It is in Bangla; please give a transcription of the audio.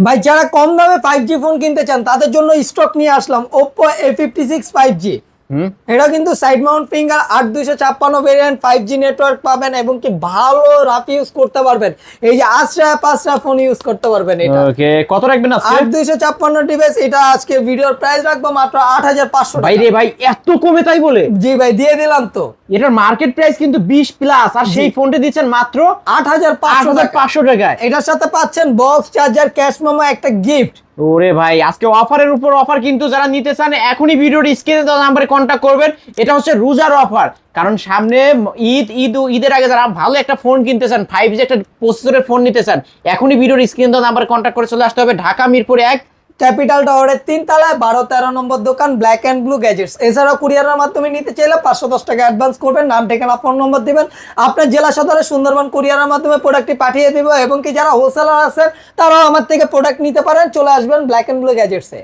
ভাই যারা কম দামে 5G ফোন কিনতে চান তাদের জন্য স্টক নিয়ে আসলাম Oppo A56 5G। এটা কিন্তু side Mount finger 8256 variant 5G network পাবেন এবং কি ভালো রাফ ইউজ করতে পারবেন। এই যে আশরা পাঁচরা ফোন ইউজ করতে পারবেন। এটা ওকে, কত রাখবেন আজকে? 8256 ডিভাইস। এটা আজকে ভিডিওর প্রাইস রাখবো মাত্র 8500 ভাই টাকা। রে ভাই, এত কমে তাই বলে? জি ভাই দিয়ে দিলাম তো। এটার মার্কেট প্রাইস কিন্তু 20 প্লাস, আর সেই ফোনটা দিচ্ছেন মাত্র 8500 টাকা। 8500 টাকায়। এটার সাথে পাচ্ছেন বক্স চার্জার, ক্যাশ মেমো, একটা গিফট। ওরে ভাই, আজকে অফারের উপর অফার, কিন্তু যারা নিতে চান এখনই ভিডিওর স্ক্রিনে দেওয়া নাম্বারে কন্ট্যাক্ট করবেন। এটা হচ্ছে রোজার অফার, কারণ সামনে ঈদের আগে যারা ভালো একটা ফোন কিনতে চান, 5G একটা প্রসেসরের ফোন নিতে চান, এখনই ভিডিওর স্ক্রিনে দেওয়া নাম্বারে কন্ট্যাক্ট করে চলে আসতে হবে ঢাকা মিরপুর 1 ক্যাপিটাল টাওয়ারের 3 তলায় 12-13 নম্বর দোকান, ব্ল্যাক অ্যান্ড ব্লু গ্যাজেটস। এছাড়াও কুরিয়ারের মাধ্যমে নিতে চাইলে 510 টাকা অ্যাডভান্স করবেন, নাম ঠিকানা ফোন নম্বর দিবেন, আপনার জেলা সদরে সুন্দরবন কুরিয়ারের মাধ্যমে প্রোডাক্টটি পাঠিয়ে দিব। এবং কি যারা হোলসেলার আছেন তারাও আমার থেকে প্রোডাক্ট নিতে পারেন, চলে আসবেন ব্ল্যাক অ্যান্ড ব্লু গ্যাজেটসে।